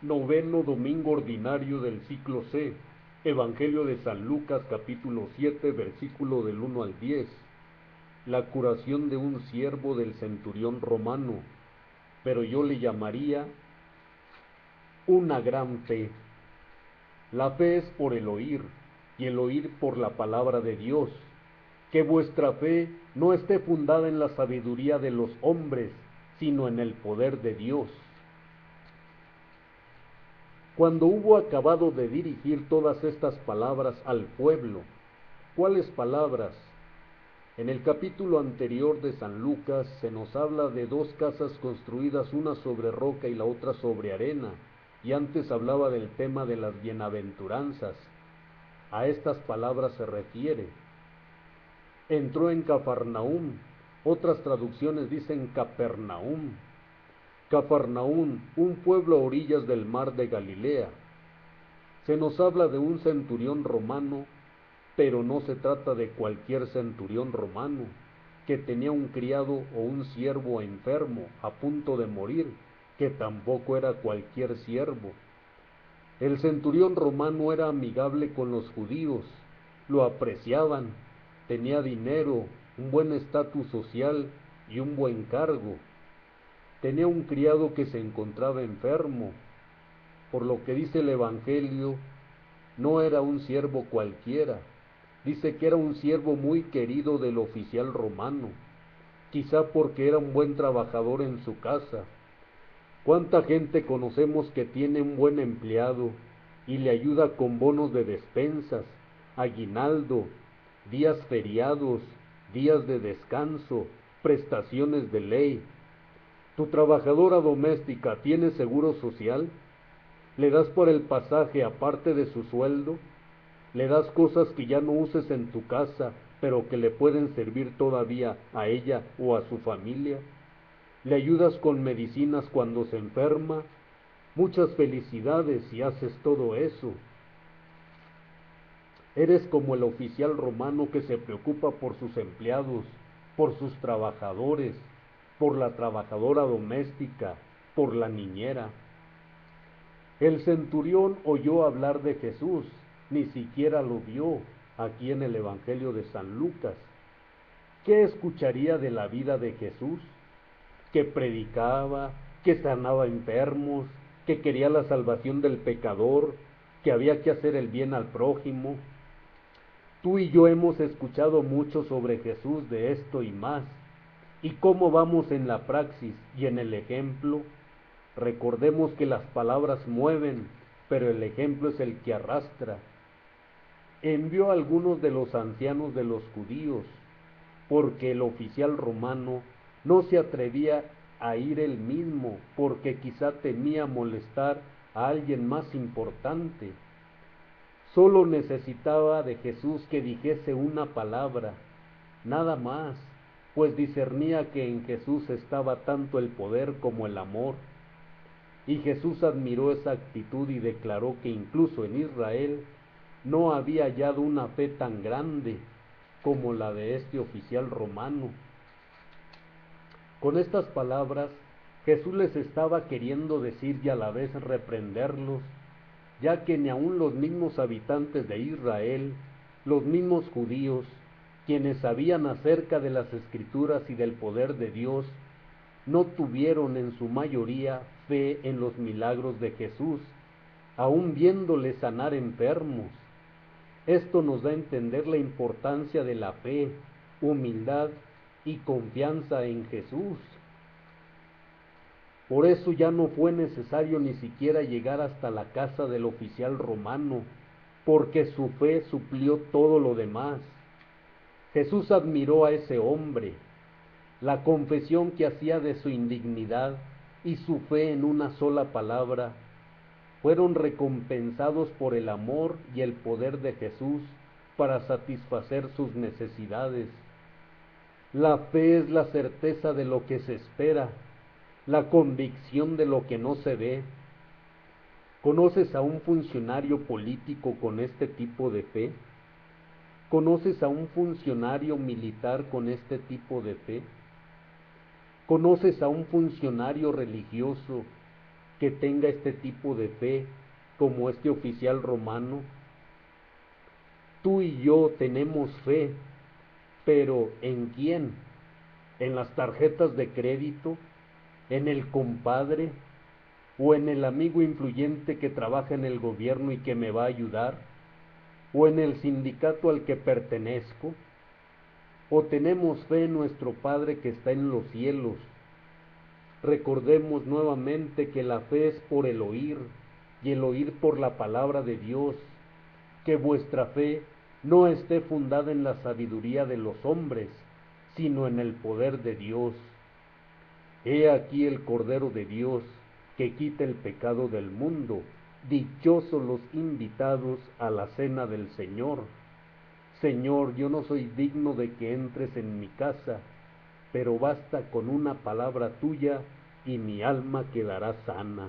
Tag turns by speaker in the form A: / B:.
A: Noveno domingo ordinario del ciclo C. Evangelio de San Lucas capítulo 7 versículo del 1 al 10. La curación de un siervo del centurión romano, pero yo le llamaría una gran fe. La fe es por el oír, y el oír por la palabra de Dios. Que vuestra fe no esté fundada en la sabiduría de los hombres, sino en el poder de Dios. Cuando hubo acabado de dirigir todas estas palabras al pueblo, ¿cuáles palabras? En el capítulo anterior de San Lucas se nos habla de dos casas construidas, una sobre roca y la otra sobre arena, y antes hablaba del tema de las bienaventuranzas. A estas palabras se refiere. Entró en Cafarnaúm, otras traducciones dicen Capernaúm. Cafarnaúm, un pueblo a orillas del mar de Galilea. Se nos habla de un centurión romano, pero no se trata de cualquier centurión romano, que tenía un criado o un siervo enfermo, a punto de morir, que tampoco era cualquier siervo. El centurión romano era amigable con los judíos, lo apreciaban, tenía dinero, un buen estatus social y un buen cargo. Tenía un criado que se encontraba enfermo, por lo que dice el Evangelio, no era un siervo cualquiera. Dice que era un siervo muy querido del oficial romano, quizá porque era un buen trabajador en su casa. ¿Cuánta gente conocemos que tiene un buen empleado y le ayuda con bonos de despensas, aguinaldo, días feriados, días de descanso, prestaciones de ley? ¿Tu trabajadora doméstica tiene seguro social? ¿Le das por el pasaje aparte de su sueldo? ¿Le das cosas que ya no uses en tu casa, pero que le pueden servir todavía a ella o a su familia? ¿Le ayudas con medicinas cuando se enferma? Muchas felicidades si haces todo eso. Eres como el oficial romano que se preocupa por sus empleados, por sus trabajadores, por la trabajadora doméstica, por la niñera. El centurión oyó hablar de Jesús, ni siquiera lo vio aquí en el Evangelio de San Lucas. ¿Qué escucharía de la vida de Jesús? Que predicaba, que sanaba enfermos, que quería la salvación del pecador, que había que hacer el bien al prójimo. Tú y yo hemos escuchado mucho sobre Jesús de esto y más. ¿Y cómo vamos en la praxis y en el ejemplo? Recordemos que las palabras mueven, pero el ejemplo es el que arrastra. Envió a algunos de los ancianos de los judíos, porque el oficial romano no se atrevía a ir él mismo, porque quizá temía molestar a alguien más importante. Solo necesitaba de Jesús que dijese una palabra, nada más, pues discernía que en Jesús estaba tanto el poder como el amor. Y Jesús admiró esa actitud y declaró que incluso en Israel no había hallado una fe tan grande como la de este oficial romano. Con estas palabras, Jesús les estaba queriendo decir y a la vez reprenderlos, ya que ni aun los mismos habitantes de Israel, los mismos judíos, quienes sabían acerca de las Escrituras y del poder de Dios, no tuvieron en su mayoría fe en los milagros de Jesús, aun viéndole sanar enfermos. Esto nos da a entender la importancia de la fe, humildad y confianza en Jesús. Por eso ya no fue necesario ni siquiera llegar hasta la casa del oficial romano, porque su fe suplió todo lo demás. Jesús admiró a ese hombre, la confesión que hacía de su indignidad y su fe en una sola palabra fueron recompensados por el amor y el poder de Jesús para satisfacer sus necesidades. La fe es la certeza de lo que se espera, la convicción de lo que no se ve. ¿Conoces a un funcionario político con este tipo de fe? ¿Conoces a un funcionario militar con este tipo de fe? ¿Conoces a un funcionario religioso que tenga este tipo de fe como este oficial romano? Tú y yo tenemos fe, pero ¿en quién? ¿En las tarjetas de crédito? ¿En el compadre? ¿O en el amigo influyente que trabaja en el gobierno y que me va a ayudar? ¿O en el sindicato al que pertenezco? ¿O tenemos fe en nuestro Padre que está en los cielos? Recordemos nuevamente que la fe es por el oír, y el oír por la palabra de Dios, que vuestra fe no esté fundada en la sabiduría de los hombres, sino en el poder de Dios. He aquí el Cordero de Dios, que quita el pecado del mundo. Dichosos los invitados a la cena del Señor. Señor, yo no soy digno de que entres en mi casa, pero basta con una palabra tuya y mi alma quedará sana.